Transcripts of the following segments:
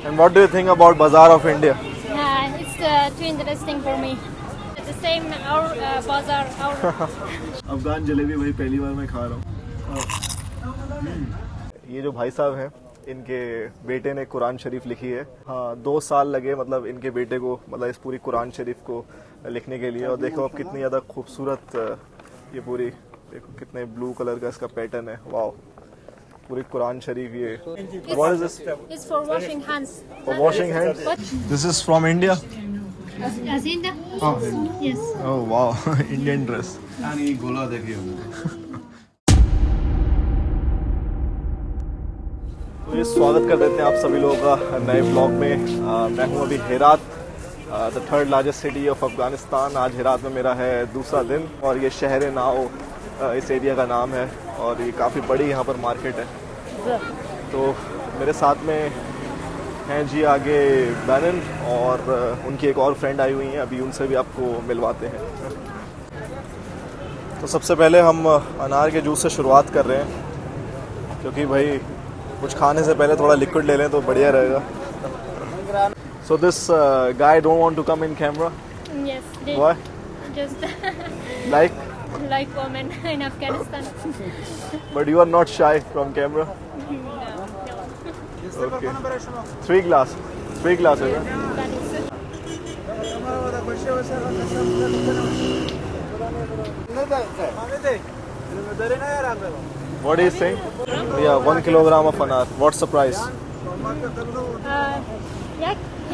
And what do you think about Bazaar of India? It's too interesting for me. It's the same our bazaar. Our Afghan jalebi भाई पहली बार मैं खा रहा हूँ। ये जो भाई साहब हैं, इनके बेटे ने कुरान शरीफ लिखी है। हाँ, 2 साल लगे मतलब इनके बेटे को, मतलब इस पूरी कुरान शरीफ को लिखने के लिए। और देखो अब कितनी ज़्यादा खूबसूरत ये पूरी, देखो कितने ब्लू कलर का इसका पैटर्न है। वाह, पूरी कुरान शरीफ ये। What is this? It's for washing hands. For washing hands. This is from India. As India? Oh, Yes. oh wow, Indian dress. गोला देखिए। तो ये स्वागत कर देते हैं आप सभी लोगों का नए ब्लॉग में। मैं हूँ अभी Herat, the 3rd largest city of Afghanistan. आज हेरात में मेरा है दूसरा दिन और ये शहर नाओ इस एरिया का नाम है और ये काफ़ी बड़ी यहाँ पर मार्केट है। तो मेरे साथ में हैं जी आगे बैनन और उनकी एक और फ्रेंड आई हुई हैं, अभी उनसे भी आपको मिलवाते हैं। तो सबसे पहले हम अनार के जूस से शुरुआत कर रहे हैं क्योंकि भाई कुछ खाने से पहले थोड़ा लिक्विड ले लें तो बढ़िया रहेगा। So this guy don't want to come in camera? Yes. They Why? just Like women in Afghanistan. but you are not shy from camera? No. Okay. 3 glass. 3 glasses. That is it. What is saying? Yeah, 1 kilogram of anar. What's the price?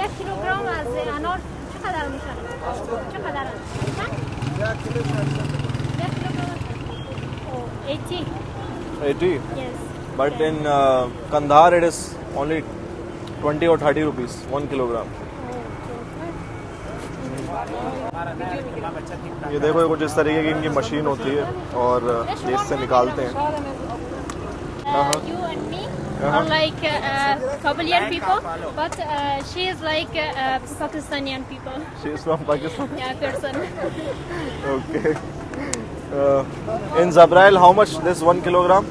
یک کیلوگرم از انار چقدر میشه؟ چقدر؟ یک کیلوگرم 80. 80. Yes. But in Kandahar it is only 20 or 30 rupees 1 kilogram. ये देखो कुछ इस तरीके की इनकी machine होती है और ये इससे निकालते हैं। You and me are like Kabalian people, but she is like Pakistani people. She is from Pakistan. Yeah, person. Okay. In Zabrail, how much this 1 kilogram?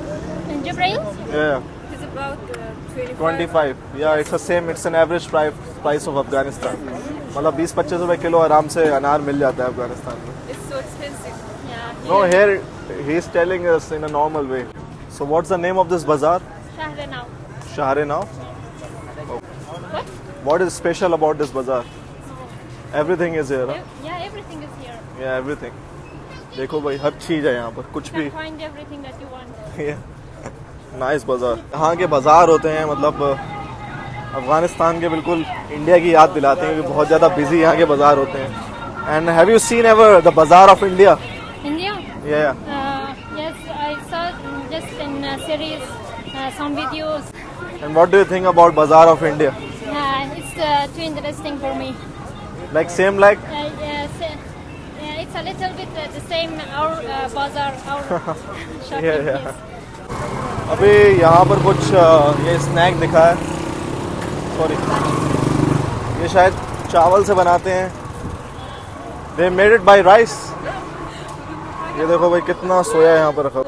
In Jibril? Yeah, It's about 25. Yeah, it's the same. It's an average price of Afghanistan. मतलब 20-25 रुपए kilo आराम से अनार मिल जाता है अफगानिस्तान में। It's so expensive. Yeah. No, here he is telling us in a normal way. So what's the name of this bazaar? Shahre now. Shahre Now. What? What is special about this bazaar? Everything is here. Huh? Yeah, everything is here. Yeah, everything. देखो भाई हर चीज है यहाँ पर, कुछ You भी। can find everything that you want. Nice बाजार। यहाँ के बाजार होते हैं मतलब अफगानिस्तान के बिल्कुल इंडिया की याद दिलाते हैं क्योंकि बहुत ज़्यादा बिजी यहाँ के बाजार होते हैं। And have you seen ever the bazaar of India? India? Yeah. Yes, I saw just in series some videos. And what do you think about bazaar of India? It's too interesting for me. Like same like? Yes, it's a little bit the same our bazaar, our shopping. Yeah. Yes. अभी यहाँ पर कुछ ये snack दिखा है, sorry, ये शायद चावल से बनाते हैं। They made it by rice. ये देखो भाई कितना सोया यहाँ पर रखा।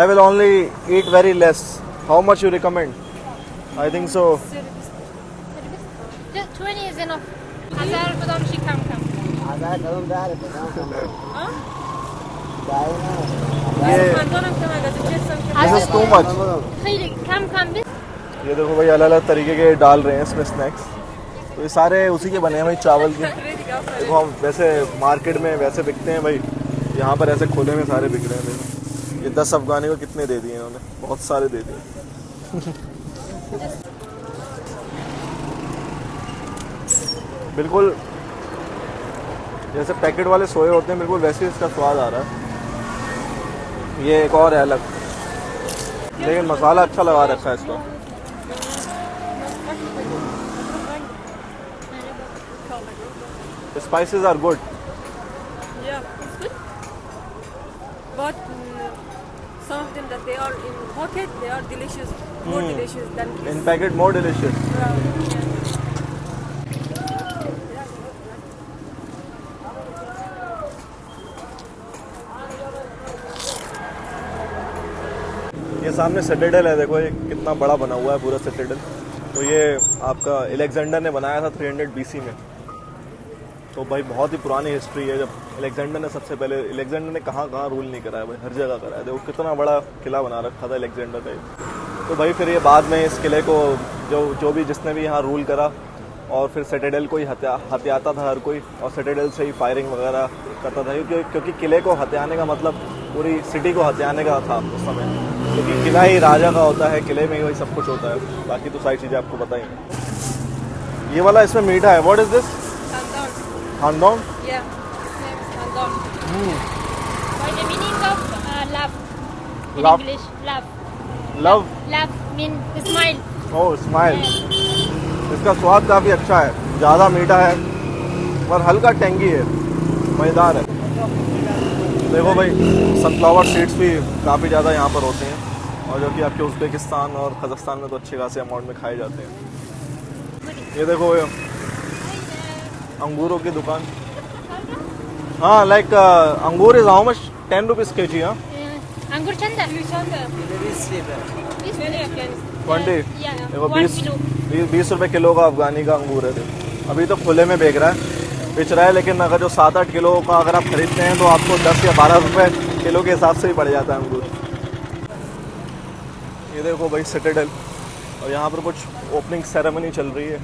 I will only eat very less. How much you recommend? I think so. Just 20 is enough. हजार بدم شي كم كم. ये this is too much. خيري كم كم بس. ये देखो भाई अलग अलग तरीके के डाल रहे हैं इसमें स्नैक्स। तो ये सारे उसी के बने हैं भाई, चावल के। देखो हम वैसे मार्केट में वैसे बिकते हैं भाई, यहाँ पर ऐसे खोले में सारे बिक रहे हैं। देखो ये 10 अफगानी को कितने दे दिए इन्होंने, बहुत सारे दे दिए। बिल्कुल जैसे पैकेट वाले सोए होते हैं, बिल्कुल वैसे इसका स्वाद आ रहा है। ये एक और है अलग, लेकिन मसाला अच्छा लगा रखा है इसका। Spices are good. Yeah, it's good. But some of them that they are in pocket, they are delicious, more delicious than this. In packet more delicious. ये सामने सिटाडेल है, देखो ये कितना बड़ा बना हुआ है पूरा सिटाडेल। तो ये आपका अलेक्जेंडर ने बनाया था 300 BC में। तो भाई बहुत ही पुरानी हिस्ट्री है। जब अलेक्जेंडर ने सबसे पहले, अलेक्जेंडर ने कहाँ कहाँ रूल नहीं कराया भाई, हर जगह कराया। देखो कितना बड़ा किला बना रखा था अलेक्जेंडर का। तो भाई फिर ये बाद में इस किले को जो भी जिसने भी यहाँ रूल करा, और फिर सिटाडेल को ही हथियाता था हर कोई, और सिटाडेल से ही फायरिंग वगैरह करता था, क्योंकि किले को हथियाने का मतलब पूरी सिटी को हथियाने का था उस समय, क्योंकि किला ही राजा का होता है, किले में ही वही सब कुछ होता है। बाकी तो सारी चीज़ें आपको बताई। ये वाला इसमें मीठा है, व्हाट इज दिस? हांडोंग? Yeah, his name is Handong. By the meaning of love in Love. English, love. Love? Love mean smile. Oh smile. इसका स्वाद काफ़ी अच्छा है, ज़्यादा मीठा है और हल्का टेंगी है, मज़ेदार है। देखो भाई सनफ्लावर सीड्स भी काफ़ी ज़्यादा यहाँ पर होते हैं, और जो कि आपके उज़्बेकिस्तान और कज़ाकस्तान में तो अच्छे खासे अमाउंट में खाए जाते हैं। ये देखो अंगूरों की दुकान। हाँ लाइक अंगूर is how much? 10 rupees kg? हाँ Angur chanda. 20? Yeah, देखो 1 kilo. 20 रुपये किलो का अफगानी का अंगूर है। अभी तो खुले में बेच रहा है, लेकिन अगर जो 7-8 किलो का अगर आप खरीदते हैं तो आपको 10 या 12 रुपये किलो के हिसाब से ही पड़ जाता है अंगूर। ये देखो भाई सिटाडेल, और यहाँ पर कुछ ओपनिंग सेरेमनी चल रही है।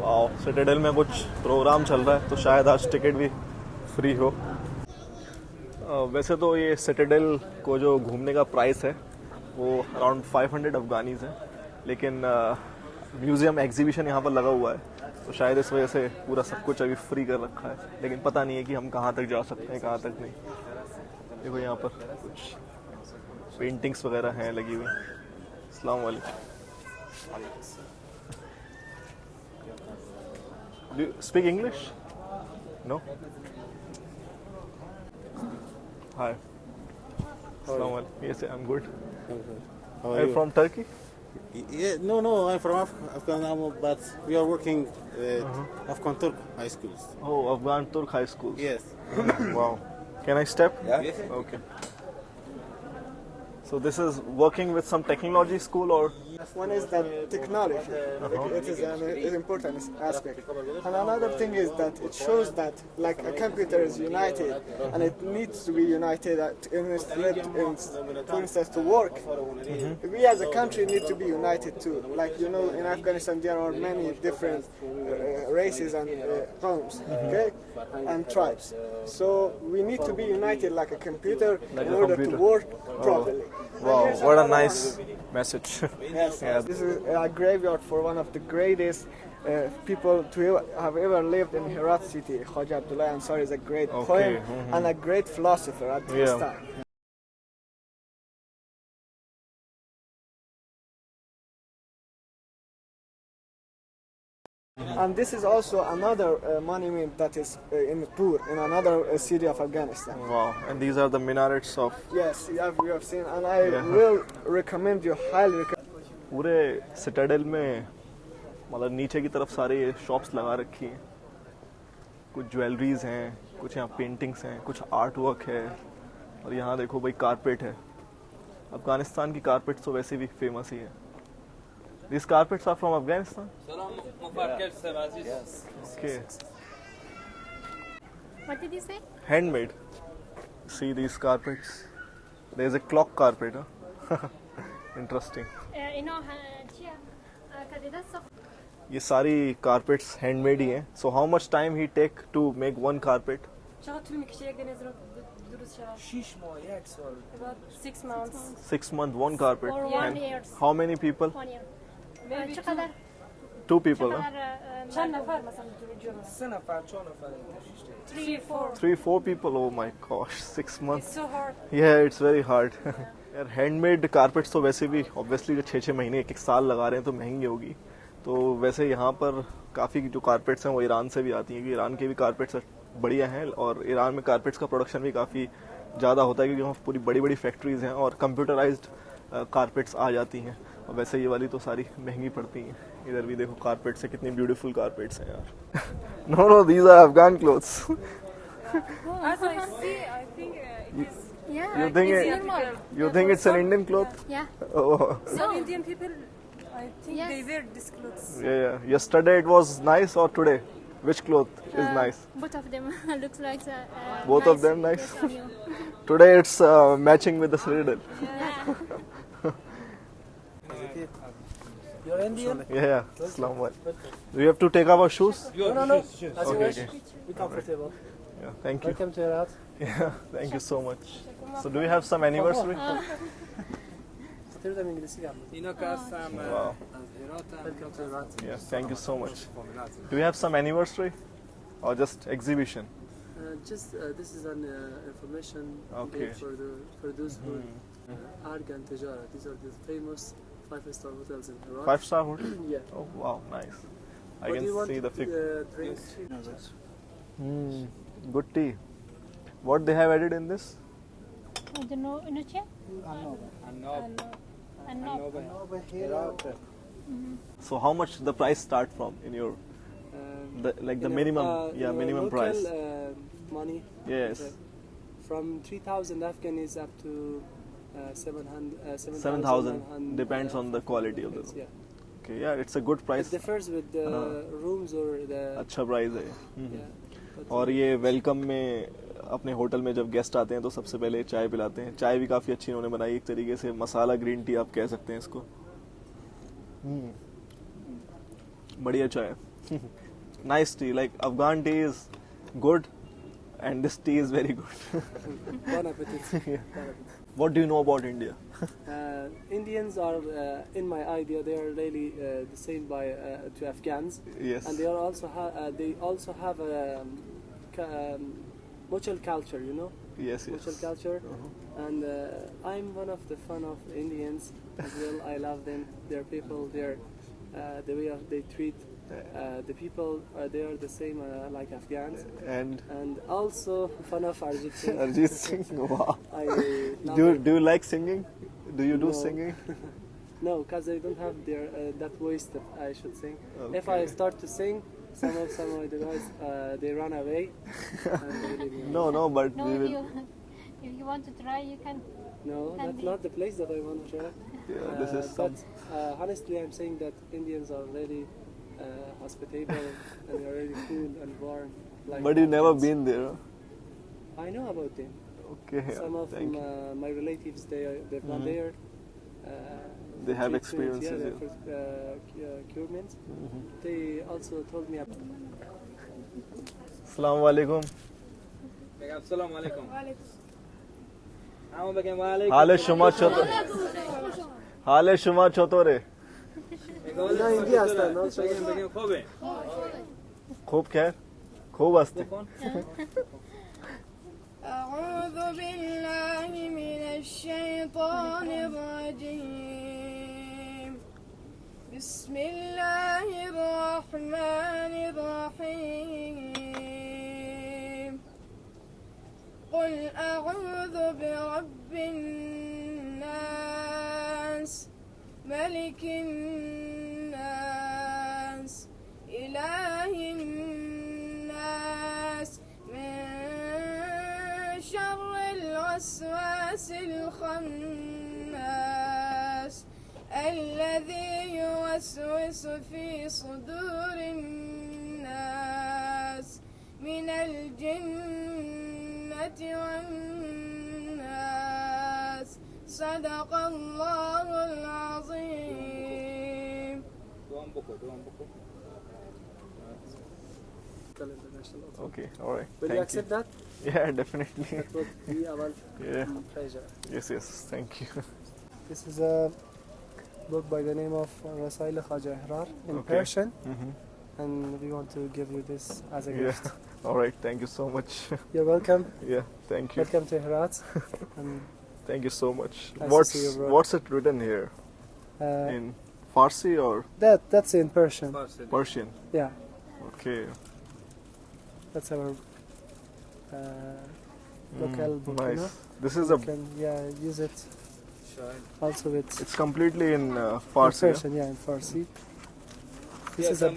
वाह, सिटाडेल में कुछ प्रोग्राम चल रहा है, तो शायद आज टिकट भी फ्री हो। वैसे तो ये सिटाडेल को जो घूमने का प्राइस है वो अराउंड 500 अफगानीज़ है, लेकिन म्यूज़ियम एग्जीबिशन यहाँ पर लगा हुआ है, तो शायद इस वजह से पूरा सब कुछ अभी फ्री कर रखा है। लेकिन पता नहीं है कि हम कहाँ तक जा सकते हैं, कहाँ तक नहीं। देखो यहाँ पर कुछ पेंटिंग्स वगैरह हैं लगी हुई। अस्सलाम वालेकुम। Do you speak English? No? Hi. Assalamu alaikum. Yes, I'm good. How Are you from Turkey? Yeah, no, I'm from Afghanistan, but we are working at Afghan Turk High Schools. Oh, Afghan Turk High School. Yes. Wow. Can I step? Yes. Okay. So this is working with some technology school, or? One is that technology, it is an important aspect. And another thing is that it shows that like a computer is united and it needs to be united for instance to work. We as a country need to be united too. Like you know in Afghanistan there are many different races and homes, okay, and tribes. So we need to be united like a computer in order to work properly. Wow, what a nice message. Yes, Yeah. this is a graveyard for one of the greatest people to have ever lived in Herat city. Khaja Abdullah Ansari is a great Okay, poet and a great philosopher at this Yeah. time. And this is also another monument that is in Pur, in another city of Afghanistan. Wow, and these are the minarets of Yes, you have seen, and I will recommend you highly. पूरे Citadel में, मतलब नीचे की तरफ सारे shops लगा रखी हैं। कुछ ज्वेलरीज हैं, कुछ यहाँ पेंटिंग्स हैं, कुछ आर्ट वर्क है, और यहाँ देखो भाई कारपेट है। अफगानिस्तान की कारपेट तो वैसे भी फेमस ही है। These carpets are from Afghanistan? Yes. Okay. What did you say? Handmade. See these carpets. There is a clock carpet. Huh? Interesting. ये सारी carpets handmade ही हैं. So how much time he take to make one carpet? About 6 months. 6 months, one carpet. Or 1 And year. how many people? 1 year. Maybe شو قدر؟ 2 people. Huh? كم نفر مثلا بتجوا 3 4. 3-4 people. Oh my gosh, 6 months. It's so hard. Yeah, it's very hard. यार handmade carpets तो वैसे भी obviously जो 6-6 महीने 1-1 साल लगा रहे हैं तो महंगी होगी। तो वैसे यहाँ पर काफ़ी जो कारपेट्स हैं वो ईरान से भी आती हैं, क्योंकि ईरान के भी कारपेट्स बढ़िया हैं, और ईरान में कारपेट्स का प्रोडक्शन भी काफ़ी ज़्यादा होता है, क्योंकि वहाँ पूरी बड़ी बड़ी फैक्ट्रीज़ हैं और कंप्यूटराइज्ड कारपेट्स आ जाती हैं। और वैसे ये वाली तो सारी महंगी पड़ती हैं। इधर भी देखो कारपेट्स है, कितनी ब्यूटीफुल कारपेट्स हैं यार। No these are Afghan clothes. As I see, I think it is Yeah. You think it's it- normal. You think it's an Indian cloth? Yeah. Oh, Some Indian people, I think Yes. they wear this clothes. yeah. Yesterday it was nice, or today? Which cloth is nice? Both of them looks like Both nice. of them nice? Yes, on you. Today it's matching with the citadel. Yeah. You're Indian? Yeah. Assalamu alaikum. Do you have to take off our shoes? No. As you Okay, wish. okay. Be comfortable. Yeah. Thank you. Welcome to Herat. Yeah. Thank you so much. So do you have some anniversary? تقدر انجليزي جنب. اینا که هستم Wow. از هراتم. Welcome to Herat. Yes. Thank you so much. Do you have some anniversary, or just exhibition? This is an information Okay. day for those who Arg and Tejara. These are the famous 5-star hotels in Herat. 5-star hotel. Yeah. Oh wow, nice. I What can do you want see the to figure. drink? Good tea. What they have added in this? I don't know. Inoche? And no. So how much the price start from in your the minimum minimum local, price? Money. Yes. From 3,000 Afghan is up to 7,000. 7,000 depends on the quality of the room. Yeah. Okay, yeah, it's a good It price. differs with the rooms or the. अच्छा price है. Yeah. But और ये welcome में अपने hotel में जब guest आते हैं तो सबसे पहले चाय पिलाते हैं. चाय भी काफ़ी अच्छी इन्होंने बनाई, एक तरीके से मसाला ग्रीन टी आप कह सकते हैं इसको. बढ़िया चाय. Nice T. Like Afghan T is good and this T is very good. Bon appetit. Bon appetit. What do you know about India? Indians are, in my idea, they are really the same to Afghans, Yes. and they are also they also have a mutual culture, you know, Yes, mutual yes. culture, and I'm one of the fan of Indians as well. I love them. Their people, the way they treat the people. They are the same like Afghans, And and also fan of Arjit Singh. Arjit Singh. Wow. I love Do it. you like singing? Do you do No. singing? No, because I don't have that voice that I should sing. If I Okay. start to sing, some of the guys they run away. And they leave me No, alone. no, but No, we if will. you, if you want to try, you can. No, that's not the place that I want to try. Yeah, this is some. But honestly, I'm saying that Indians are really hospitable and they're really cool and warm. Like But you never Afghans. been there. Huh? I know about them. Okay. yeah, Some of Thank you. my relatives they've gone there. They have treatment, experiences, Yeah, for curements. They also told me about. Assalamu alaikum. بگم سلام علیکم. اما بگم و علیکم. حال شما چطور؟ حال شما چطوره؟ اینا هندی هستن، نه؟ بگم خوبه. خوب که؟ خوب هستی. أعوذ بالله من الشيطان الرجيم بسم الله الرحمن الرحيم قل أعوذ برب الناس ملك الناس إله الناس من شر الوسواس الخناس الذي يوسوس في صدور الناس من الجنة والناس صدق الله العظيم. دوام بکن. International Auto. Okay, all right. Will you Thank accept that? Yeah, definitely. That would be our Yeah. pleasure. Yes, yes. Thank you. This is a book by the name of Rasail Khaja Ihrar in Okay. Persian, Mhm. and we want to give you this as a Yeah. gift. All right. Thank you so much. You're welcome. Yeah. Thank you. Welcome to Herat. And, Thank you so much. Nice to see you, bro. What's it written here? In Farsi or that's in Persian. Persian? Yeah, Okay. that's our local book. You Nice. know? This is You can use it also with It's completely in in Farsi. Persian. Yeah, in Farsi. This is a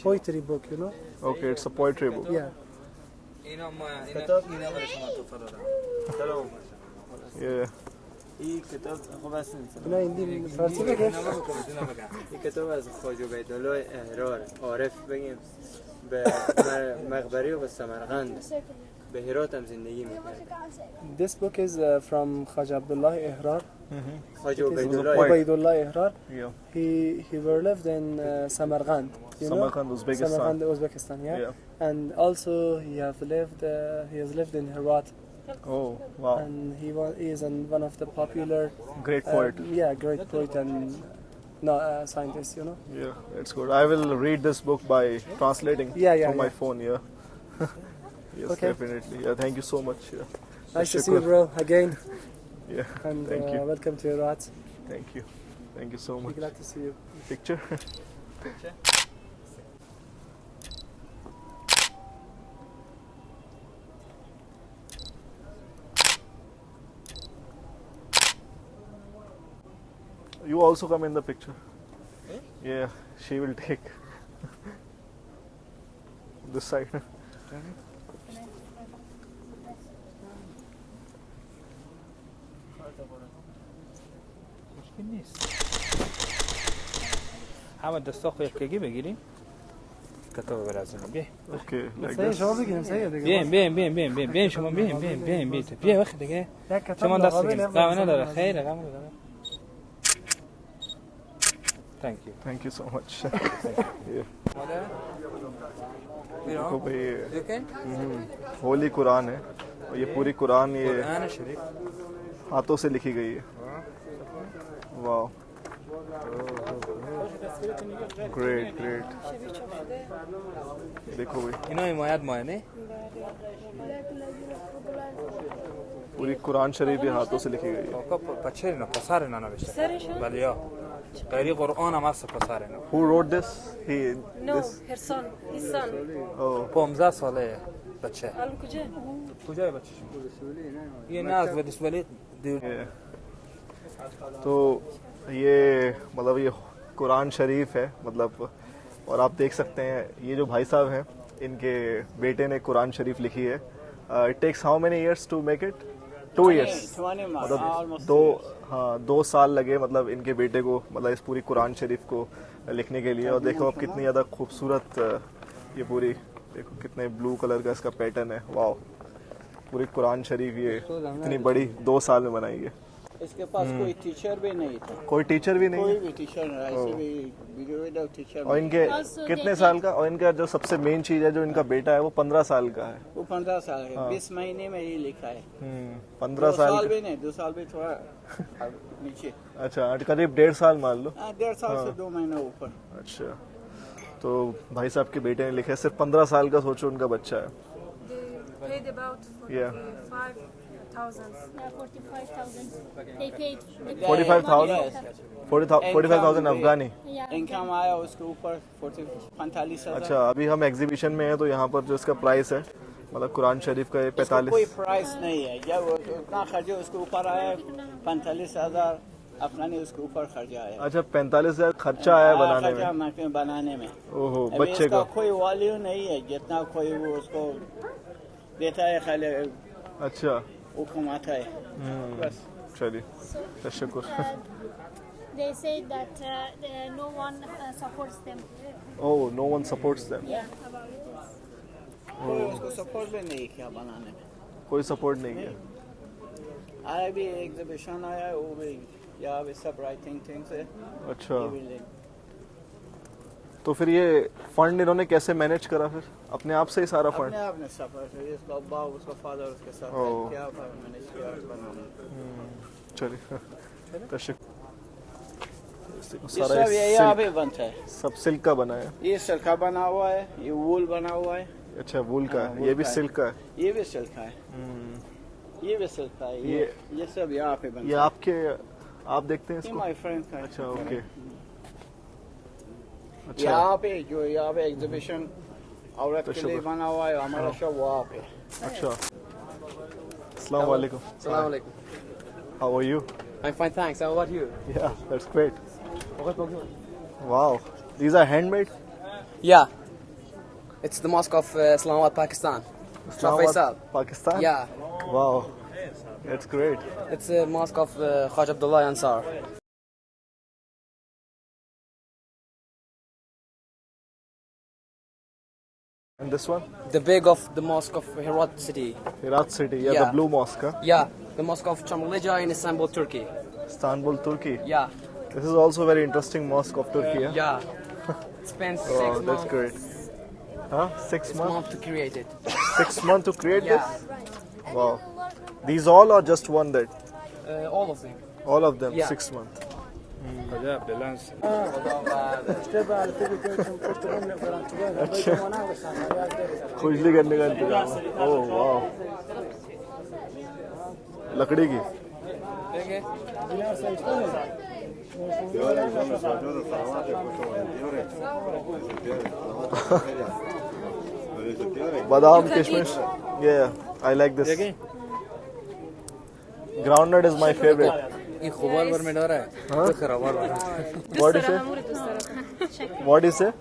poetry book. You know? Yeah? Okay, it's a poetry book. Yeah. اینا برای شما تو فرادم. سلام. Yeah. این کتاب خوب است اینا این فارسی بگه. این کتاب از خواجه عبیدالله احرار عارف بگیم به مقبره و به سمرقند به هرات هم زندگی میکرد. This book is from Khaja Abdullah Ihrar. خواجه It is عبیدالله Ubaidullah Ihrar. Yeah. He were lived in Samarkand. You know? Samarkand, Uzbekistan. Samarkand, Uzbekistan, yeah. Yeah. And also he has lived in Herat, Oh, wow. and he is one of the popular Great poet. great poet and scientist, you know. Yeah, it's good. I will read this book by translating Yeah, from my yeah. phone. Yeah. Yes, Okay. definitely. Yeah, thank you so much. Yeah. Nice to see you, bro, again, Yeah. and Thank you. welcome to Herat. Thank you. Thank you so Be much. glad to see you. Picture. You also come in the picture. Yeah, she will take this side. مشکل نیست. همه دستا یکی بگیریم کتاب برازیم. بیا Okay, like سعید this. شما بگیریم سعید دیگه. بیم شما بیم بیا وقت دیگه یک کتاب شما دست مقابل بگیر. افضل غم نداره از خیر غم نداره. Thank you. Thank you so much. Yeah. देखो भाई ये होली कुरान है और ये पूरी कुरान ये कुरान शरीफ हाथों से लिखी गई है. वाह. Great, great. देखो भाई اینا حمایت ماه نه पूरी कुरान शरीफ ये हाथों से लिखी गई है. پچه پسر اینا نوشته ولی یا غیری قرآن هم هست پسر اینا Who wrote this? He. No, This. her son, his son. Oh. 15 ساله بچه الان کجا؟ کجای بچه یه نه از ولسوالی Yeah. तो ये मतलब ये कुरान शरीफ है मतलब और आप देख सकते हैं ये जो भाई साहब हैं इनके बेटे ने कुरान शरीफ लिखी है. It takes how many years to make it 2 years मतलब 2 साल लगे मतलब इनके बेटे को मतलब इस पूरी कुरान शरीफ को लिखने के लिए. और देखो अब कितनी ज़्यादा खूबसूरत ये पूरी देखो कितने ब्लू कलर का इसका पैटर्न है. वाह पूरी कुरान शरीफ ये इतनी बड़ी 2 साल में बनाई है. इसके पास कोई टीचर भी नहीं था. कोई टीचर भी नहीं कोई है. भी टीचर नहीं, ऐसे भी विदाउट टीचर. और इनके Also कितने they साल का और इनका जो सबसे मेन चीज है जो इनका बेटा है वो 15 साल का है. वो 15 साल है. 20 महीने में ही लिखा है. 15 2 साल साल का. भी नहीं, 2 साल भी थोड़ा नीचे. अच्छा करीब 1.5 साल मान लो. 1.5 साल से 2 महीने ऊपर. अच्छा तो भाई साहब के बेटे ने लिखा है सिर्फ 15 साल का. सोचो उनका बच्चा है. They paid about Yeah. 45,000. 45,000. They paid. 45,000 45,000 Afghani. Yeah. Income आया उसके ऊपर 45,000. अच्छा अभी हम एग्जीबिशन में हैं तो यहाँ पर जो इसका प्राइस है मतलब कुरान शरीफ का ये इसका कोई 45. प्राइस नहीं है. जब उतना खर्चे उसके ऊपर आया 45,000 अफगानी उसके ऊपर खर्चा आया. अच्छा 45,000 खर्चा आया बनाने खर्चा में. बनाने में. ओहो अभी बच्चे इसका का. कोई वैल्यू नहीं है जितना कोई वो उसको देता है खाली अच्छा वो कमाता है. बस. चलिए शुक्र. They say that no one supports them. Oh no one supports them. Yeah, about this. कोई उसको सपोर्ट भी नहीं किया बनाने में. कोई सपोर्ट नहीं किया. आया भी एग्जीबिशन आया वो भी यहाँ भी सब राइटिंग थिंग्स है. अच्छा ये भी ले- तो फिर ये फंड इन्होंने कैसे मैनेज करा फिर अपने आप से ही सारा फंड. अपने आप ने सपोर्ट है. इसका अब्बा उसका फादर उसके साथ ओह. क्या मैनेज किया बनाने. चलिए तशक ये सब ये यहाँ पे बनता है. सब सिल्क का बना है. ये सिल्का बना हुआ है. ये वूल बना हुआ है. अच्छा वूल का हाँ, है. वूल ये भी का है. सिल्क का है. ये भी सिल्क है. ये भी सिल्क है. ये सब यहाँ पे बनता ये है. आपके आप देखते हैं ये इसको. माय फ्रेंड का है. अच्छा ओके. अच्छा यहाँ पे जो यहाँ पे एग्जीबिशन औरत तो के लिए शुक्र. बना हुआ है हमारा शो वहाँ पे. अच्छा. अस्सलाम वालेकुम. Assalamu alaikum. How are you? I'm fine, thanks. How about you? Yeah, that's great. Wow. These are handmade. Yeah. It's the mosque of Islamabad, Pakistan. Shah Islamabad, Faisal. Pakistan. Yeah. Wow. That's great. It's a mosque of Khaj Abdullah Ansar. And this one? The big of the mosque of Herat city. Herat city, yeah, Yeah. the blue mosque. Huh? Yeah, the mosque of Chamlija in Istanbul, Turkey. Istanbul, Turkey. Yeah. This is also a very interesting mosque of Turkey. Huh? Yeah. Spent 6 Oh, months. that's great. Huh? 6 months? to create it. 6 months to create Yeah. this? Wow. These all or just one that? All of them. All of them, Yeah. 6 months. खुजली करने का इंतजाम है। ओह वाह, लकड़ी की। बादाम किशमिश, yeah, I like this. Groundnut is my favorite. ये खुबार बर में डरा है तो खराबार बर What is it? What is it?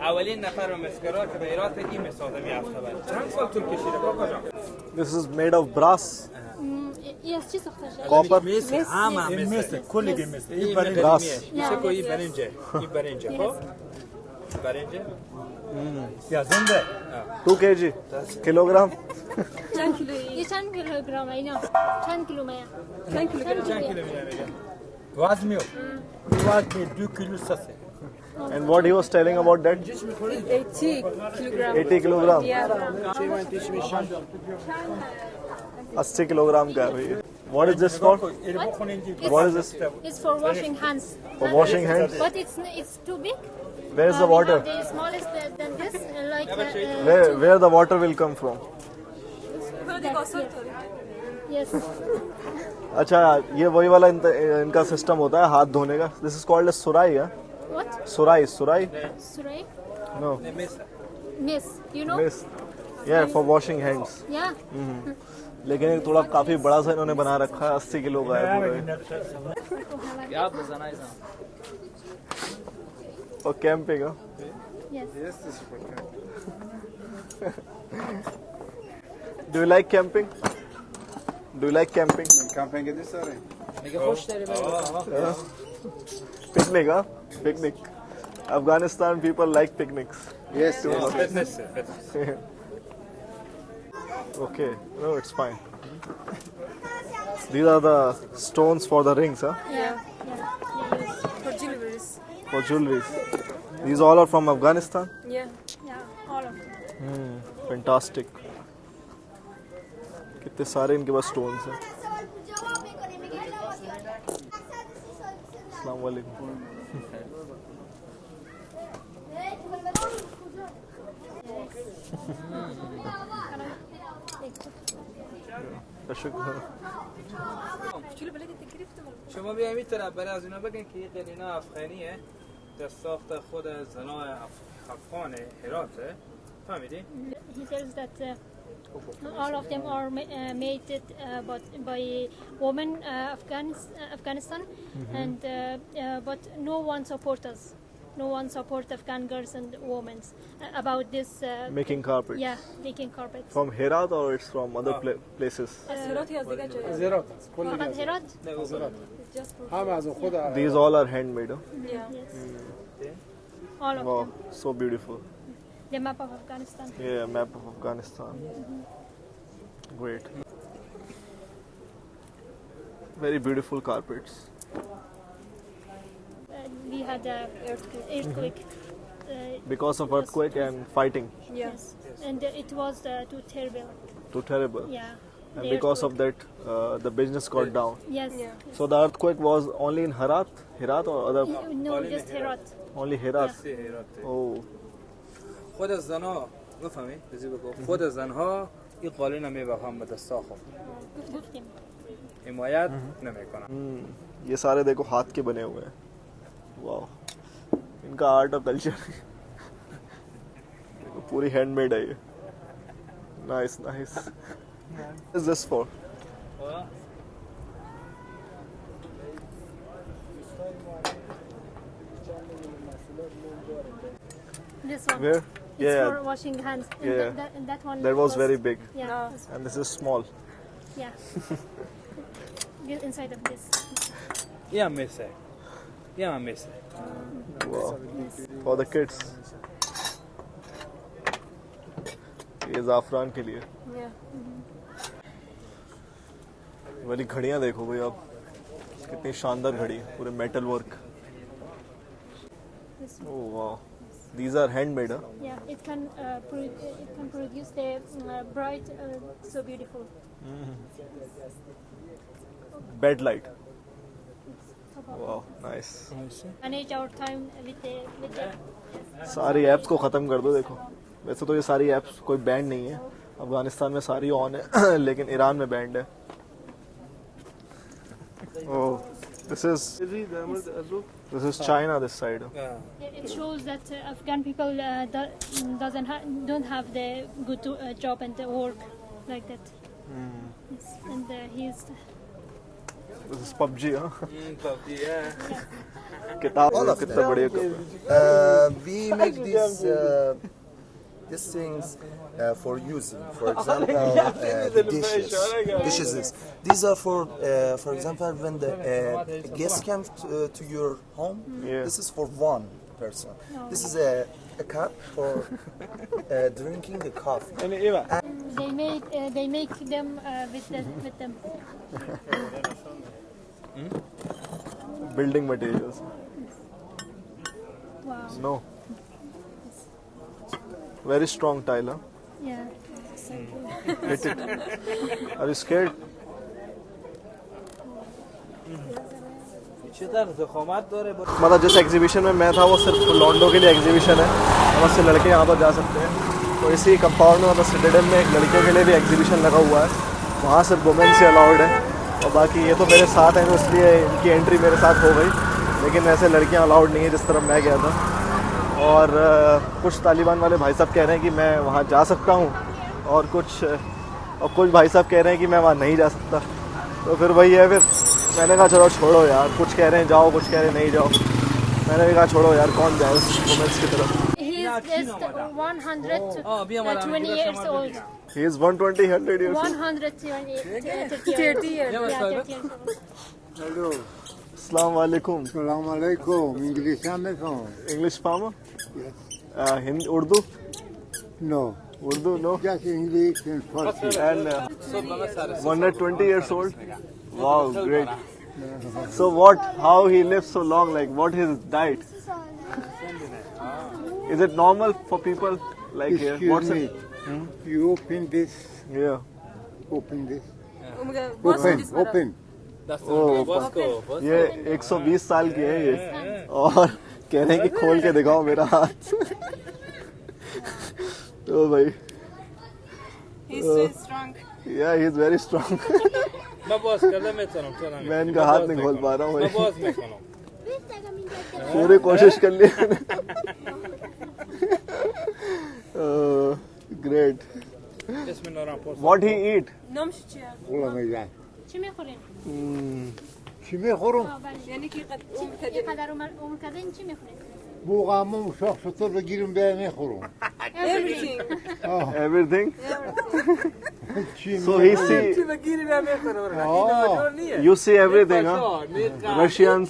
اولین نفر و مسکرات به ایران این مساعده هفته بعد چند سال طول کشیده بابا جان؟ This is made of brass, Yes, چی ساخته شده؟ copper. همه مثل کلی مثل این Brass. چه کوی برنجه این برنجه خب برنجه या जिंदा 2 kg kilogram ये चंद किलोग्राम है ना चंद किलो में है چند کیلو گرم؟ چند کیلو میاره وزن 2 kilo sase. and what he was telling about that 80 kilogram. 80 kilogram Yeah. 80 kilogram का है भैया what is this for what is this It's for washing hands. For washing hands? But it's too big. where is the We water have the smallest than this, like where the water will come from yes. अच्छा ये वही वाला इनका system होता है हाथ धोने का दिस इज कॉल्ड सुराई है What? सुराई सुराई Surai? No Miss. You know? Miss yeah for washing hands Yeah. लेकिन एक थोड़ा काफी बड़ा सा इन्होंने बना रखा है 80 किलो का है पूरा और camping Yes. do you like camping Camping this sorry. picnic picnic Afghanistan people like picnics Yes, too yes. much. Okay, no, it's fine. These are the stones for the rings, huh? Yeah. For jewelries. For jewelry. These all are from Afghanistan. Yeah. Yeah. All of them. Fantastic. कितने सारे इनके पास stones हैं. अस्सलाम वालेकुम. شكرا. شما بیایم این طرف برای از اینا بگن که این قلینا افغانیه در ساخت خود زنای افغان هراته فهمیدی؟ He says that all of them are made by women Afghanistan, and but no one support us. No one support Afghan girls and women about this. Making carpets. Yeah, making carpets. From Herat or it's from other places? از هرات یا از دیگه جای؟ زیرات کلی فقط هرات. همه از خود These all are handmade. Huh? Yes. All of Wow, them. so beautiful. The map of Afghanistan. Yeah, map of Afghanistan. Great. Very beautiful carpets. We had an earthquake. Because of earthquake and fighting. Yes. And it was too terrible. Too terrible. Yeah. And The because of earthquake. that, the business got down. Yes. So the earthquake was only in Herat or other? No, just Herat. Only Herat. Oh. خود زنها بفهمی؟ بزی بگو خود زنها این قالین رو میبخوام به دستا خود گفتیم. حمایت نمیکنن ये सारे देखो हाथ के बने हुए हैं. वाह. इनका आर्ट और कल्चर पूरी हैंडमेड है ये. Nice nice. What is this for? This one. Where? It's Yeah. for washing hands. And Yeah. that one. That was very big. Yeah. And this is small. Yeah. Get inside of this. Yeah, miss it. Yeah, miss it. Wow. For the kids. ये ज़ाफ़रान के लिए। Yeah. वाली घड़ियाँ देखो भाई आप, कितनी शानदार घड़ी, पूरे metal work. Oh wow. These are handmade, huh? Yeah, it can produce the bright, so beautiful. Bed light. Wow, nice. Manage our time with the सारी ऐप्स को ख़त्म कर दो। देखो, वैसे तो ये सारी ऐप्स कोई बैंड नहीं है, अफगानिस्तान में सारी ऑन है लेकिन ईरान में बैंड है। Oh, this is China this side. It shows that Afghan people don't have the good job and the work like that. Yes. And he's. This is PUBG, huh? PUBG, yeah. किताब कितना बढ़िया। We make these things for using. For example, the dishes. These are for example, when the guest comes to your home. Yeah. This is for one person. This is a cup for drinking the coffee. They make them with them. Building materials. Wow. No. Very strong tile, huh? Yeah. Hit it. Are you scared? मतलब जिस exhibition में मैं था वो सिर्फ लॉन्डो के लिए exhibition है, और सिर्फ लड़के यहाँ पर जा सकते हैं। तो इसी कंपाउंड में मतलब सिटाडेल में एक लड़कियों के लिए भी एग्जीबिशन लगा हुआ है, वहाँ सिर्फ वुमेन से अलाउड है। और बाकी ये तो मेरे साथ हैं तो इसलिए इनकी एंट्री मेरे साथ हो गई, लेकिन ऐसे लड़कियाँ अलाउड नहीं है जिस तरफ मैं गया था। और कुछ तालिबान वाले भाई साहब कह रहे हैं कि मैं वहाँ जा सकता हूँ, और कुछ भाई साहब कह रहे हैं कि मैं वहाँ नहीं जा सकता। तो फिर वही है, फिर मैंने कहा चलो छोड़ो यार, कुछ कह रहे हैं जाओ, कुछ कह रहे हैं नहीं जाओ। मैंने भी कहा छोड़ो यार, कौन जाए उस वुमेन्स की तरफ। He is just 120 years old. He is 120 years old. 130 years. Yeah, 30 years. Hello. Assalamu alaikum. Assalamu alaikum. English American. English farmer? Yes. Hindi, Urdu? No. Urdu, no? Just English and Farsi. And 120 years old? Wow, great. So how he lives so long, like what his diet? Is it normal for people like here? Excuse What's me. it? You open this. Yeah. Open this. Open. Open. Oh, ये 120 साल की है ये, और कह रहे हैं कि खोल के दिखाओ मेरा हाथ। तो भाई He's so strong. Yeah, he is very strong. मैं इनका हाथ नहीं खोल पा रहा हूँ भाई, पूरी कोशिश कर ली। Great. What he eat? والله ما يزعل. چی میخورین؟ چی میخورم؟ یعنی که قدر عمر کردین چی میخورین؟ بوغامو شاخ شطور بگیرم به میخورم. Everything. Everything? چی So he see, you see everything, huh? Russians,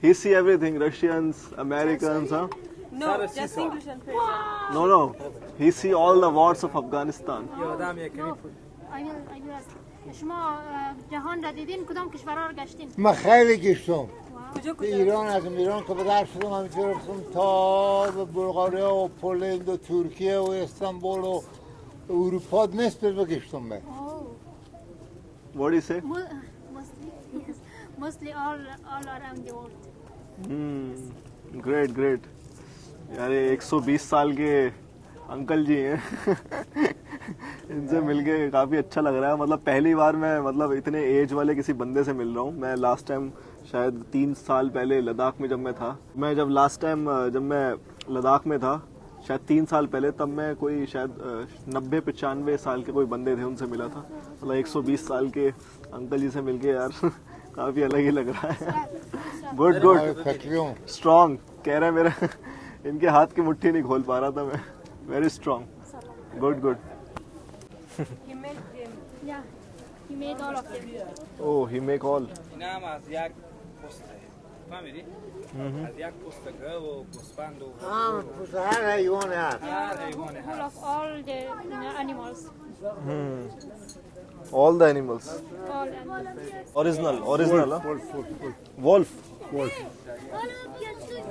he see everything, Russians, Americans, huh? No, just English and Persian. No, he see all the wars of Afghanistan. شما جهان را دیدین کدام کشورها را گشتین؟ من خیلی گشتم. ایران از ایران که به در شدم همینطور رفتم تا به بلغاریا و پولند و ترکیه و استانبول و اروپا نصف بگشتم من. What do you say? Mostly all around the world. Great. यार ये 120 साल के uncle जी हैं। इनसे मिलके काफ़ी अच्छा लग रहा है। मतलब पहली बार मैं मतलब इतने एज वाले किसी बंदे से मिल रहा हूँ। मैं लास्ट टाइम शायद 3 साल पहले लद्दाख में जब मैं था, जब लद्दाख में था शायद 3 साल पहले, तब मैं कोई शायद 90-95 साल के कोई बंदे थे उनसे मिला था। मतलब 120 साल के अंकल जी से मिलके यार काफ़ी अलग ही लग रहा है। गुड स्ट्रॉन्ग कह रहे हैं मेरा इनके हाथ की मुट्ठी नहीं खोल पा रहा था मैं. Very strong. Good, good. He made them. Yeah, he made all of them. Oh, he make all. اینا هم از یک پسته فهمیدی؟ از یک پسته گاو و گوسفند و پوست هر حیوانی هست. هر حیوانی Full of all the animals. All the animals. All animals. Original, huh? Wolf.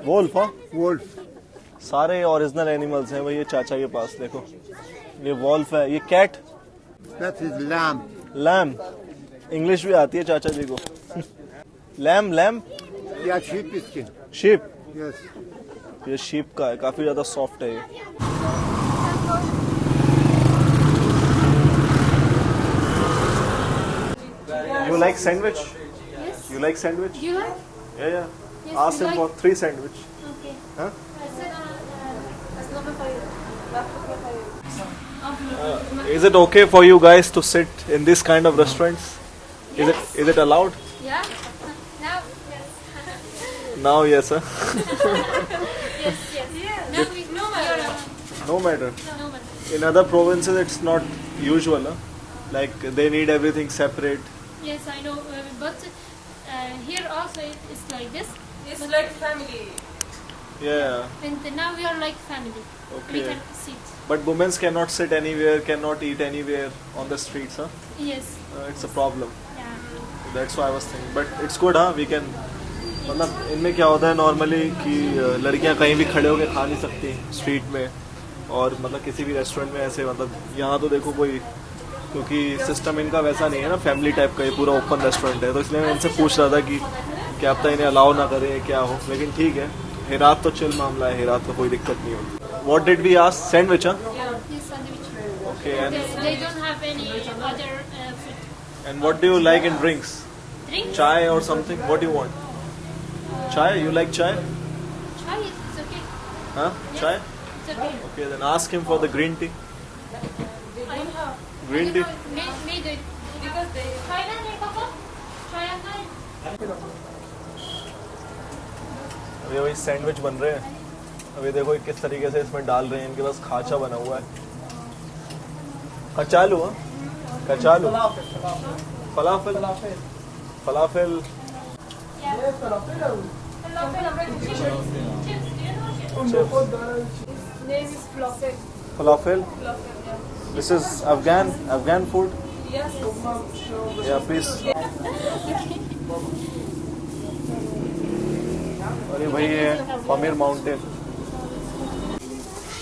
Wolf, huh? Wolf. सारे original animals हैं भाई ये चाचा के पास. देखो ये wolf है. ये cat. That is lamb. Lamb. English भी आती है चाचा जी को. Lamb. Yeah, sheep skin. Sheep. Yes. ये शीप का है. काफी ज्यादा सॉफ्ट है ये. You like sandwich? Yes. You like sandwich? Do you like? Yeah. Yes, Ask we him like. for 3 sandwich. Okay. Huh? Is it okay for you guys to sit in this kind of restaurants? Is it allowed? Yeah. Now, yes. Now, yes, huh? Yes. Now we no matter. No matter. No matter. In other provinces, it's not usual, huh? Like they need everything separate. Yes, I know, but here also it's like this. It's like family. Yeah. And now we are like family. We Okay. can sit. But women cannot sit anywhere, cannot eat anywhere on the streets, huh? Yes. It's a problem. Yeah. That's why I was thinking. But it's good, huh? We can. मतलब इनमें क्या होता है normally कि लड़कियां कहीं भी खड़े होकर खा नहीं सकती स्ट्रीट में और मतलब किसी भी रेस्टोरेंट में ऐसे मतलब यहाँ तो देखो कोई क्योंकि सिस्टम इनका वैसा नहीं है ना फैमिली टाइप का ये पूरा ओपन रेस्टोरेंट है तो इसलिए मैं इनसे पूछ रहा था कि क्या पता इन्हें अलाउ ना करें क्या हो लेकिन ठीक है हेरात तो चिल मामला है हेरात तो कोई दिक्कत नहीं होगी. What did we ask? Sandwich, huh? Yeah. This sandwich. Okay. And They don't have any other food. and what do you like in drinks? Drink? Chai or something? What do you want? Chai? You like chai? Chai is okay. Huh? Yes. Chai? It's okay. Okay, then ask him for the green tea. I don't know. Green tea. Maybe because they. Chai na nahi papa. Chai na. अभी वही sandwich बन रहे हैं अभी देखो किस तरीके से इसमें डाल रहे हैं इनके पास खाचा बना हुआ है कचालू हाँ कचालू फलाफल फलाफल Name is Falafel. falafel this is Afghan food Yes. yeah please अरे भाई ये पमीर माउंटेन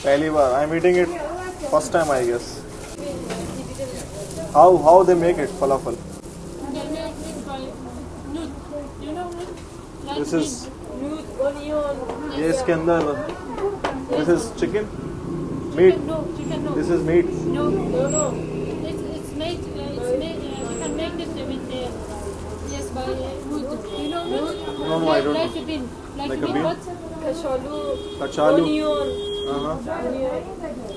पहली बार I am eating it first time I guess how they make it falafel this is ये इसके अंदर this is chicken meat No, chicken no. This is meat No. It's made. You can make it with yes by wood. You know wood? No, I don't Like know. a bean. Like Like a a bean. bean? What? कचालू Onion. uh-huh.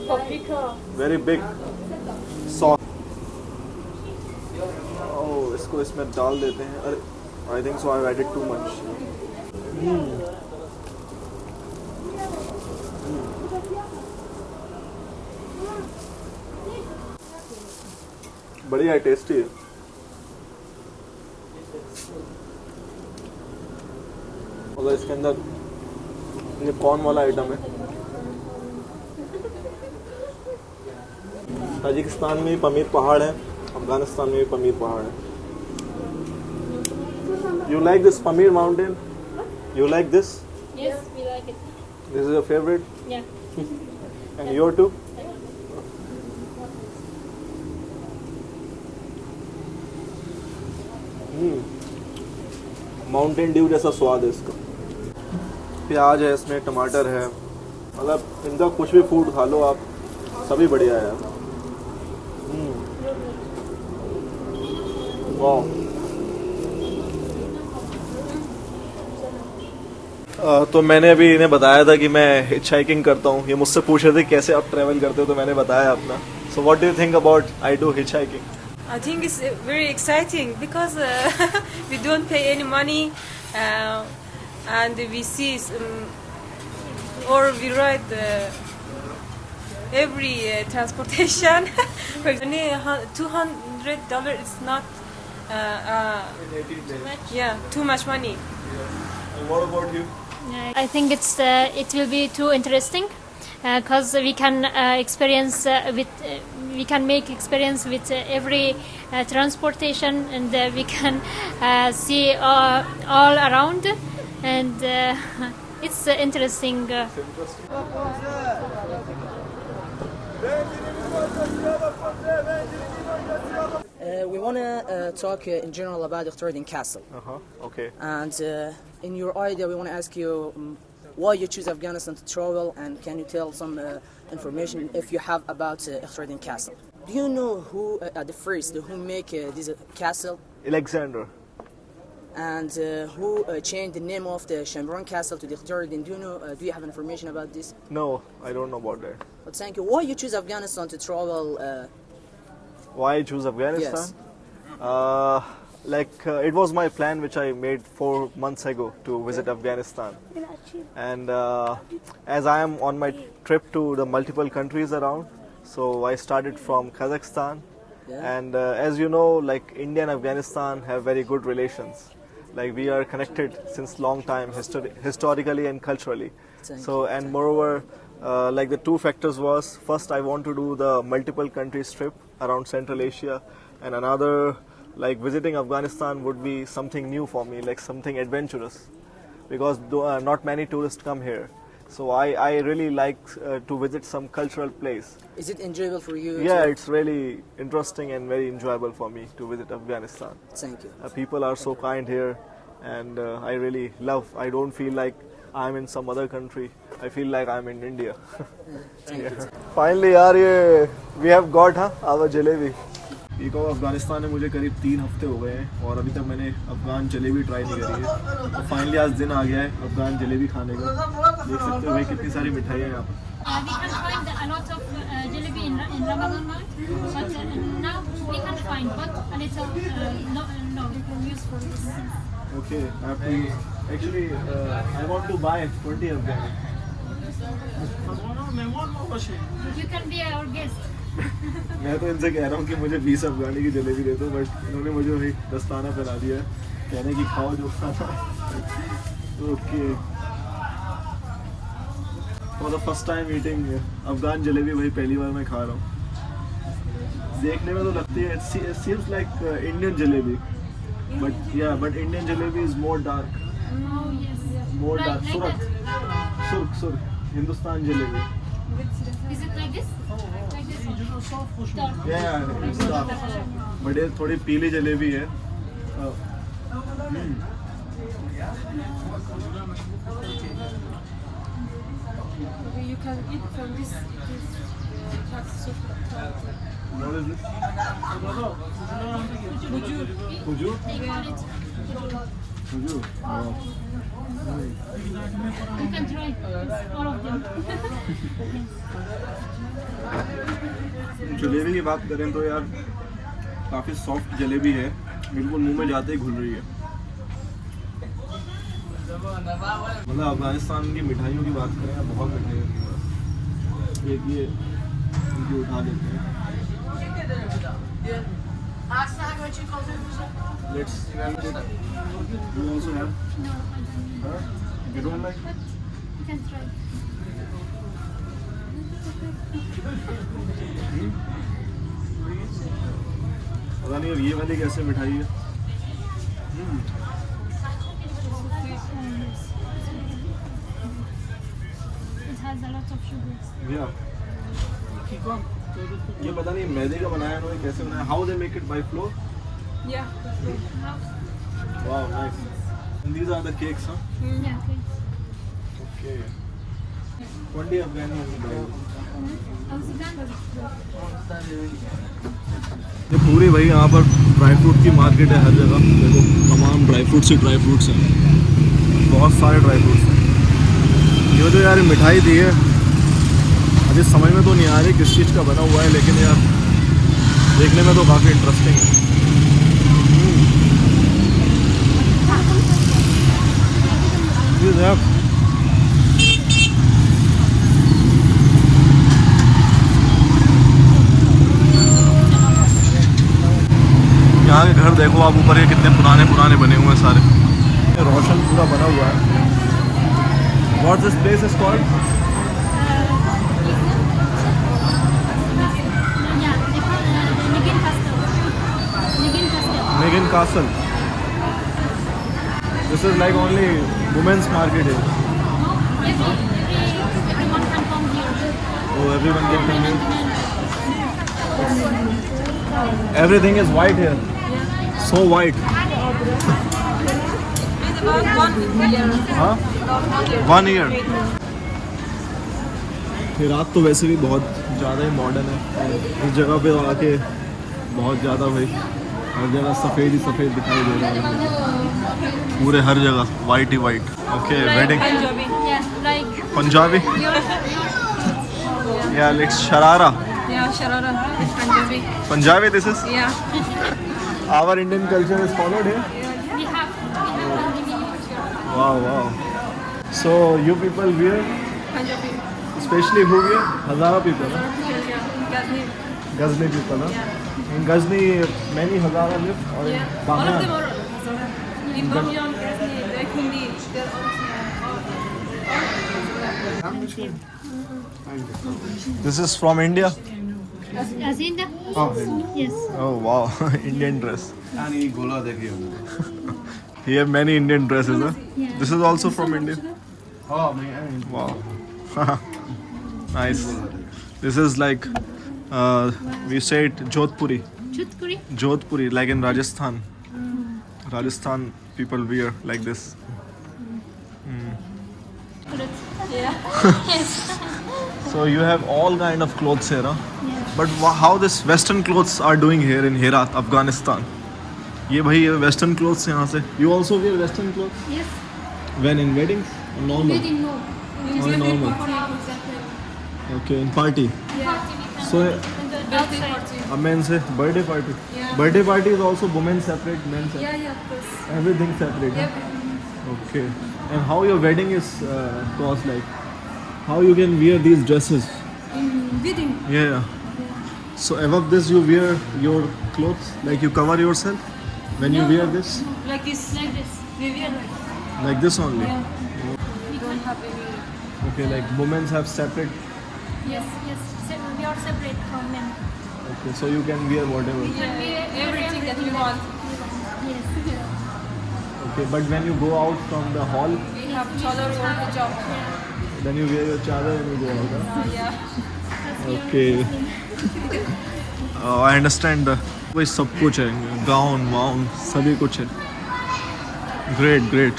Paprika. Very big sauce. Oh, इसको इसमें डाल देते हैं अरे I think so I've added too much. बढ़िया है tasty है मतलब इसके अंदर ये कौन वाला आइटम है ताजिकिस्तान में भी पमीर पहाड़ है अफगानिस्तान में भी पमीर पहाड़ है you like this Pamir mountain you like this Yes, we like it. This is your favourite Yeah. And your too Mountain Dew जैसा स्वाद है इसका प्याज है इसमें टमाटर है मतलब इनका कुछ भी फूड खा लो आप सभी बढ़िया है वाह तो मैंने अभी इन्हें बताया था कि मैं हिच हाइकिंग करता हूँ ये मुझसे पूछ रहे थे कैसे आप ट्रैवल करते हो तो मैंने बताया अपना so what do you think about I do hitch hiking I think it's very exciting because we don't pay any money and we see or we ride every transportation. For example, $200 is not too much money. And what about you? I think it will be too interesting because we can we can make experience with every transportation, and we can see all around, and it's interesting. We want to talk in general about Iqtardin Castle. Okay. And in your idea, we want to ask you why you choose Afghanistan to travel, and can you tell some information if you have about Iqtardin Castle? Do you know who at the first who make this castle? Alexander. And who changed the name of the Shamron Castle to the Iqtardin? Do you know? Do you have information about this? No, I don't know about that. But thank you. Why you choose Afghanistan to travel? Why I choose Afghanistan? Yes. It was my plan which I made 4 months ago to visit Afghanistan. And as I am on my trip to the multiple countries around, so I started from Kazakhstan. Yeah. And as you know, like India and Afghanistan have very good relations. Like we are connected since long time, historically and culturally. And moreover, like the two factors was, first I want to do the multiple countries trip around Central Asia, and another, like visiting Afghanistan would be something new for me, like something adventurous, because not many tourists come here. So I really like to visit some cultural place. Is it enjoyable for you? Yeah, it's really interesting and very enjoyable for me to visit Afghanistan. Thank you. People are so kind here, and I really love. I don't feel like I'm in some other country. I feel like I'm in India. Thank you. Finally, yaar, we have got our jalebi. एक और अफगानिस्तान में मुझे करीब 3 हफ्ते हो गए हैं और अभी तक मैंने अफगान जलेबी ट्राई नहीं करी है। तो फाइनली आज दिन आ गया है अफगान जलेबी खाने का। देख सकते हो भाई कितनी सारी मिठाई है यहाँ पर। We can find a lot of jalebi in Ramadan month, but now we can find but a little no use for this. Okay, I have to actually I want to buy 20 of them. You can be our guest. मैं तो इनसे कह रहा हूँ कि मुझे 20 अफगानी की जलेबी दे दो, बट इन्होंने मुझे वही दस्ताना पहना दिया है, कहने की खाओ जो खाना। Okay, for the first time eating Afghan jalebi, वही पहली बार मैं खा रहा हूँ। देखने में तो लगती है it seems like Indian jalebi, but Indian jalebi is more dark, more dark. सुर्ख Hindustan jalebi. Is it like this? Like this? Dark. Yeah, it's dark. But ये थोड़ी पीली जलेबी है। You can eat from this. What is this? Hujur? Hujur? Wow. You can try all of them. Jalebi की बात करें तो यार काफ़ी सॉफ्ट जलेबी है, बिल्कुल मुंह में जाते ही घुल रही है। मतलब अफगानिस्तान की मिठाइयों की बात करें यार, बहुत मिठाइयों की बात। एक ये इनकी उठा देते हैं। Let's eat it. You also have? No, I don't. Huh? You don't like? You can try. पता नहीं अब ये वाली कैसे मिठाई है। It has a lot of sugar. Yeah. ये पता नहीं मैदे का बनाया उन्होंने, कैसे बनाया? How they make it by flour? Yeah. Wow, nice. And these are the cakes, huh? Yeah, okay. Okay. 20 Afghani ये पूरी भाई यहाँ पर ड्राई फ्रूट की मार्केट है हर जगह। देखो तमाम ड्राई फ्रूट्स ही ड्राई फ्रूट्स हैं, बहुत सारे ड्राई फ्रूट्स हैं। ये तो यार मिठाई दी है, अभी समझ में तो नहीं आ रही किस चीज़ का बना हुआ है, लेकिन यार देखने में तो काफ़ी इंटरेस्टिंग है। घर देखो आप ऊपर के कितने पुराने पुराने बने हुए हैं सारे, रोशन पूरा बना हुआ है। What this place is called? Negin Castle. This is like only women's market here. Everyone can come here. Oh, everyone can come here. Everything is white here. So white. हाँ? 1 year. हेरात तो वैसे भी बहुत ज़्यादा ही मॉडर्न है। इस जगह पे आके बहुत ज़्यादा भाई हर जगह सफ़ेद ही सफ़ेद दिखाई दे रहा है, पूरे हर जगह वाइट ही वाइट। ओके, वेडिंग पंजाबी या like sharara. Yeah, sharara is Punjabi. Punjabi this is? Yeah. Our Indian culture is followed here? We have Wow, wow. So you people wear? Punjabi. Especially who wear? Hazara people, huh? Ghazni. Ghazni people, huh? In Ghazni, many Hazara live? Or in All of Bamyan? them are Hazara. In Bamyan, Ghazni, Daikundi, they're all This is from India? As India? Oh. Yes. Oh wow, Indian dress. He have many Indian dresses, huh? Yeah. This is also from India? Oh man. Wow. Nice. This is like, we say it Jodhpuri. Jodhpuri? Jodhpuri, like in Rajasthan. Rajasthan people wear like this. Yeah. Yes. So you have all kind of clothes here, huh? Yeah. But how this Western clothes are doing here in Herat, Afghanistan? ये भाई Western clothes यहाँ से. You also wear Western clothes? Yes. When in weddings or normal? Wedding, no. Only normal. Okay, in party. Yeah. So Birthday party. a men's birthday party. Yeah. Birthday party is also women separate, men separate. Yeah, yeah, of course. Everything separate. Yep. Huh? Okay. And how your wedding is cost like? How you can wear these dresses? Wedding. Yeah. So above this you wear your clothes, like you cover yourself when you wear this? like this. Like this. We wear Like this only? Yeah. We don't have any. Okay, like women have separate. Yes, yes. We are separate from men. Okay, so you can wear whatever. We can wear Everything that you want. Yes. Okay, but when you go out from the hall, We have chadar or hijab. then you wear your chadar and you go out. Huh? Yeah. Okay. I understand. वही सब कुछ है, gown वाउन सभी कुछ है. Great, great.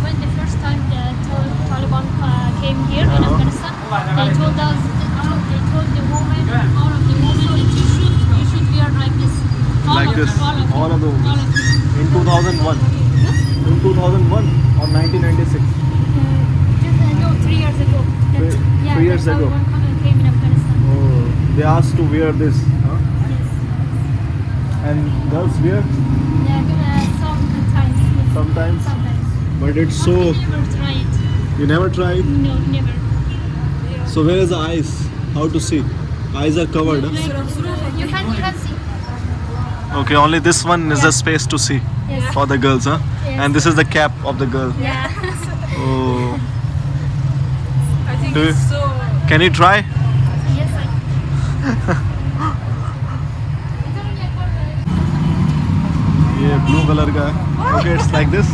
When the first time the Taliban came here in Afghanistan, they told us, they told the women, all of the women, that you should wear like this. Like this, all of the women. All of them. In 2001. In 2001 or 1996. No, 3 years ago. That, yeah, 3 years the ago. Taliban came in Afghanistan. Oh, they asked to wear this. Huh? Yes. And girls wear Yeah, sometimes. Yes. sometimes. Sometimes. But it's so. I never tried. You never tried? No, never. So where is the eyes? How to see? Eyes are covered. Huh? You can see. Okay, only this one is the space to see Yes. for the girls, huh? Yes. And this is the cap of the girl. Yeah. Oh. I think Do you- it's so. Can you try? Yes, I. ये blue color का है. Okay, it's like this.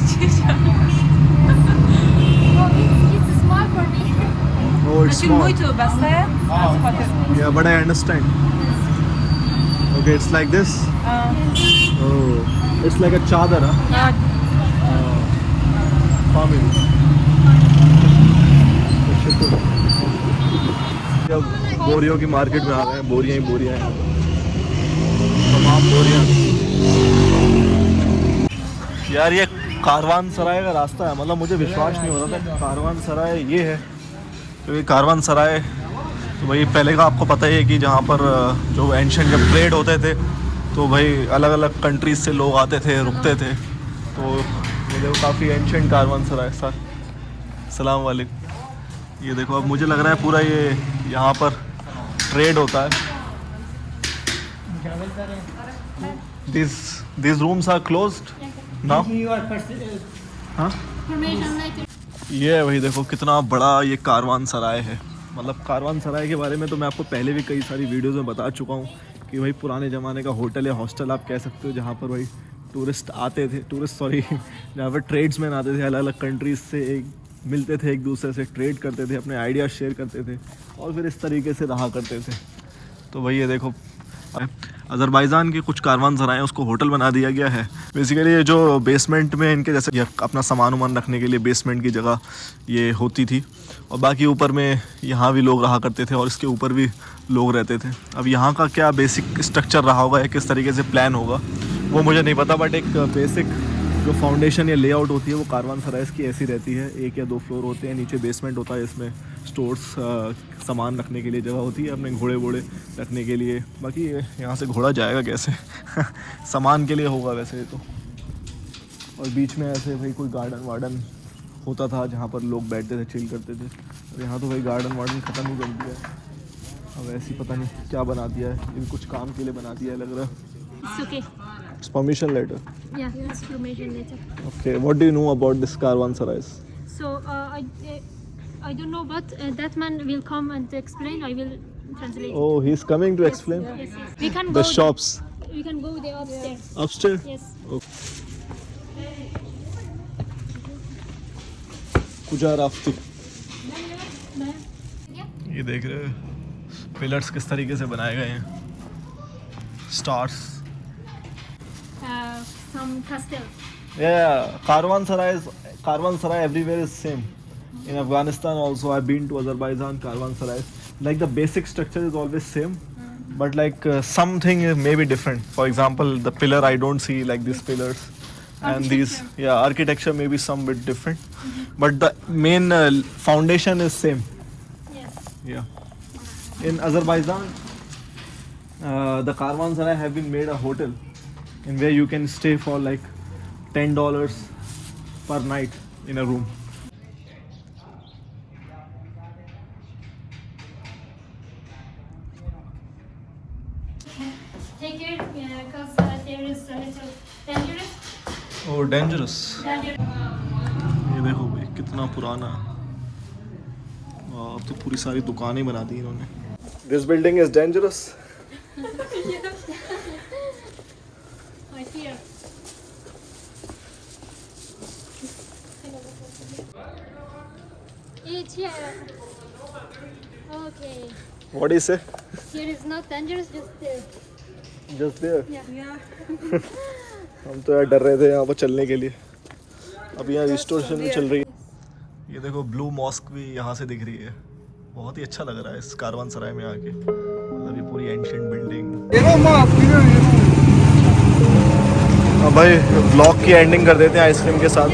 Oh, it's small for me. Oh, it's Achil small. muito basta. Yeah, but I understand. Okay, it's like this. Oh, it's like a chadar, huh? Family. जब बोरियों की market में आ गए हैं, बोरियां ही बोरियां हैं, तमाम बोरियां. यार ये कारवान सराय का रास्ता है, मतलब मुझे विश्वास नहीं हो रहा था कारवान सराय ये है. तो ये कारवान सराय तो भाई पहले का आपको पता ही है कि जहाँ पर जो एंशियंट जब ट्रेड होते थे तो भाई अलग अलग कंट्रीज से लोग आते थे, रुकते थे. तो ये देखो काफ़ी एंशियंट कारवान सराय सर. अस्सलाम वालेकुम. ये देखो अब मुझे लग रहा है पूरा ये यहाँ पर ट्रेड होता है. These rooms are closed now? हाँ? ये है भाई, देखो कितना बड़ा ये कारवान सराय है। मतलब कारवान सराय के बारे में तो मैं आपको पहले भी कई सारी वीडियोस में बता चुका हूँ कि भाई पुराने ज़माने का होटल या हॉस्टल आप कह सकते हो, जहाँ पर भाई जहाँ पर ट्रेड्समैन आते थे अलग अलग कंट्रीज़ से, मिलते थे एक दूसरे से, ट्रेड करते थे, अपने आइडियाज़ शेयर करते थे और फिर इस तरीके से रहा करते थे। तो भाई ये देखो अज़रबैजान के कुछ कारवान सराय हैं, उसको होटल बना दिया गया है। बेसिकली ये जो बेसमेंट में इनके जैसे अपना सामान वामान रखने के लिए बेसमेंट की जगह ये होती थी, और बाकी ऊपर में यहाँ भी लोग रहा करते थे और इसके ऊपर भी लोग रहते थे। अब यहाँ का क्या बेसिक स्ट्रक्चर रहा होगा या किस तरीके से प्लान होगा वो मुझे नहीं पता, बट एक बेसिक जो फाउंडेशन या लेआउट होती है वो कारवान सराय की ऐसी रहती है। 1 या 2 फ्लोर होते हैं, नीचे बेसमेंट होता है, इसमें स्टोर्स सामान रखने के लिए जगह होती है, अपने घोड़े वोड़े रखने के लिए। बाकी यहाँ से घोड़ा जाएगा कैसे सामान के लिए होगा वैसे तो। और बीच में ऐसे भाई कोई गार्डन वार्डन होता था जहाँ पर लोग बैठते थे, चिल करते थे। और यहाँ तो भाई गार्डन वार्डन ख़त्म ही कर दिया है, अब ऐसी पता नहीं क्या बना दिया है, ये कुछ काम के लिए बना दिया है लग रहा है। It's okay. It's permission letter. Yeah, it's permission letter. Okay, what do you know about this Karwan Sarais? So I don't know, but that man will come and explain. I will translate. Oh, he's coming to explain. Yes, yes. We can The go shops. We can go there upstairs. Upstairs? Yes. Okay. कुजा rafting, ये देख रहे हो pillars किस तरीके से बनाए गए हैं, stars. Some castle. Yeah, Karwan Sarai everywhere is same. In Afghanistan also, I've been to Azerbaijan, Karwan Sarai. Like the basic structure is always same, but like something may be different. For example, the pillar I don't see like these pillars, and these architecture may be some bit different, but the main foundation is same. Yes. Yeah. In Azerbaijan, the Karwan Sarai have been made a hotel, in where you can stay for like $10 per night in a room. Take care, because there is a little dangerous. Oh, dangerous. Dangerous. ये देखो भाई कितना पुराना, अब तो पूरी सारी दुकानें बना दी इन्होंने। This building is dangerous. I fear. It's here. Okay. What do you say? Here is not dangerous, just there. Just there. Yeah. हम तो यार डर रहे थे यहाँ पर चलने के लिए। अब यहाँ रिस्टोरेशन भी चल रही है। ये देखो ब्लू मॉस्क भी यहाँ से दिख रही है, बहुत ही अच्छा लग रहा है इस कारवान सराय में आके। मतलब ये पूरी एंशिएंट बिल्डिंग। अब भाई ब्लॉग की एंडिंग कर देते हैं आइसक्रीम के साथ।